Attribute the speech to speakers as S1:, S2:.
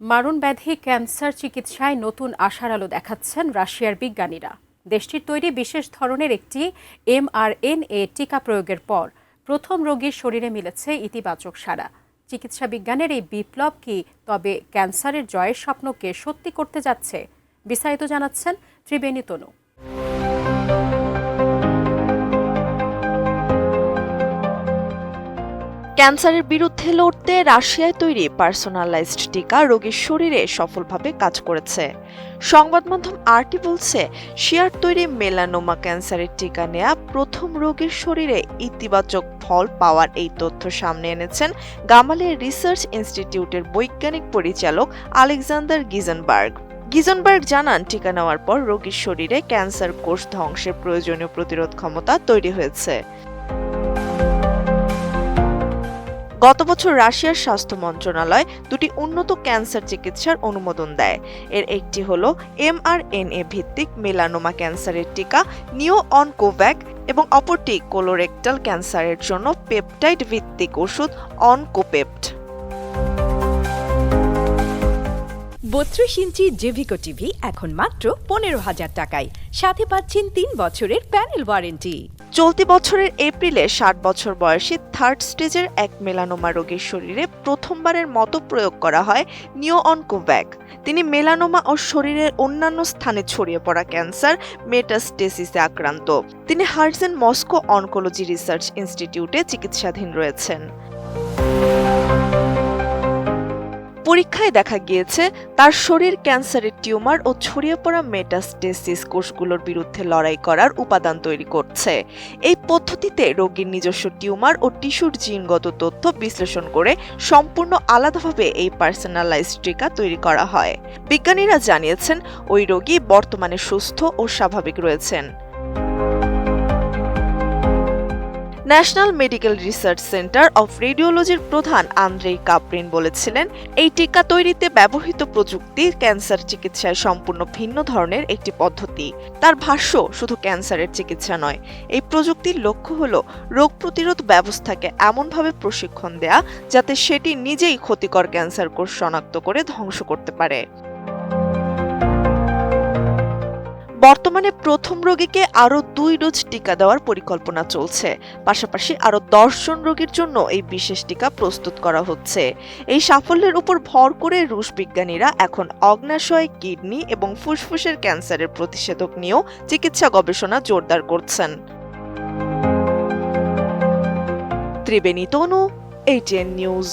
S1: মারণ ব্যাধি ক্যান্সার চিকিৎসায় নতুন আশার আলো দেখাচ্ছেন রাশিয়ার বিজ্ঞানীরা। দেশটির তৈরি বিশেষ ধরনের একটি mRNA টিকা প্রয়োগের পর প্রথম রোগীর শরীরে মিলেছে ইতিবাচক সাড়া। চিকিৎসা বিজ্ঞানের এই বিপ্লব কি তবে ক্যান্সারের জয়ের স্বপ্নকে সত্যি করতে যাচ্ছে? বিস্তারিত জানাচ্ছেন ত্রিবেণী তনু।
S2: ক্যান্সারের বিরুদ্ধে লড়তে রাশিয়ায় তৈরি পার্সোনালাইজড টিকা রোগীর শরীরে সফলভাবে কাজ করেছে। সংবাদ মাধ্যম আরটি বলছে, শিয়ার তৈরি মেলানোমা ক্যান্সারের টিকা নেয়া প্রথম রোগীর শরীরে ইতিবাচক ফল পাওয়ার এই তথ্য সামনে এনেছেন গামালের রিসার্চ ইনস্টিটিউটের বৈজ্ঞানিক পরিচালক আলেকজান্ডার গিজনবার্গ জানান, টিকা নেওয়ার পর রোগীর শরীরে ক্যান্সার কোষ ধ্বংসের প্রয়োজনীয় প্রতিরোধ ক্ষমতা তৈরি হয়েছে। গত বছর রাশিয়ার স্বাস্থ্য মন্ত্রণালয় দুটি উন্নত ক্যান্সার চিকিৎসার অনুমোদন দেয়। এর একটি হলো mRNA ভিত্তিক মেলানোমা ক্যান্সারের টিকা নিও-অনকোভ্যাক এবং অপরটি কোলোরেক্টাল ক্যান্সারের জন্য পেপটাইড ভিত্তিক ওষুধ অনকোপেপ্ট।
S3: ৩২ ইঞ্চি জেভিকো টিভি এখন মাত্র ১৫,০০০ টাকায়, সাথে পাচ্ছেন ৩ বছরের প্যানেল ওয়ারেন্টি।
S2: চলতি বছরের এপ্রিলে ৬০ বছর বয়সী থার্ড স্টেজের এক মেলানোমা রোগীর শরীরে প্রথমবারের মতো প্রয়োগ করা হয় নিও-অনকোভ্যাক। তিনি মেলানোমা ও শরীরের অন্যান্য স্থানে ছড়িয়ে পড়া ক্যান্সার মেটাস্টেসিসে আক্রান্ত। তিনি হার্জেন মস্কো অনকোলজি রিসার্চ ইনস্টিটিউটে চিকিৎসাধীন রয়েছেন। পরীক্ষায় দেখা গিয়েছে, তার শরীর ক্যান্সারের টিউমার ও ছড়িয়ে পড়া মেটাস্টেসিস কোষগুলোর বিরুদ্ধে লড়াই করার উপাদান তৈরি করছে। এই পদ্ধতিতে রোগীর নিজস্ব টিউমার ও টিস্যুর জিনগত তথ্য বিশ্লেষণ করে সম্পূর্ণ আলাদাভাবে এই পার্সোনালাইজড টিকা তৈরি করা হয়। বিজ্ঞানীরা জানিয়েছেন, ওই রোগী বর্তমানে সুস্থ ও স্বাভাবিক রয়েছেন। National medical research centre of রেডিওলজির প্রধান আন্দ্রেই কাপ্রিন বলেছিলেন, এই টিকা তৈরিতে ব্যবহৃত প্রযুক্তি ক্যান্সার চিকিৎসায় সম্পূর্ণ ভিন্ন ধরনের একটি পদ্ধতি। তার ভাষ্য, শুধু ক্যান্সারের চিকিৎসা নয়, এই প্রযুক্তির লক্ষ্য হল রোগ প্রতিরোধ ব্যবস্থাকে এমনভাবে প্রশিক্ষণ দেয়া যাতে সেটি নিজেই ক্ষতিকর ক্যান্সার কোষ শনাক্ত করে ধ্বংস করতে পারে। বর্তমানে প্রথম রোগীকে আরও ২ ডোজ টিকা দেওয়ার পরিকল্পনা চলছে। পাশাপাশি আরও ১০ জন রোগীর জন্য এই বিশেষ টিকা প্রস্তুত করা হচ্ছে। এই সাফল্যের উপর ভর করে রুশ বিজ্ঞানীরা এখন অগ্ন্যাশয়, কিডনি এবং ফুসফুসের ক্যান্সারের প্রতিষেধক নিয়েও চিকিৎসা গবেষণা জোরদার করছেন। ত্রিবেণী তনু, ATN নিউজ।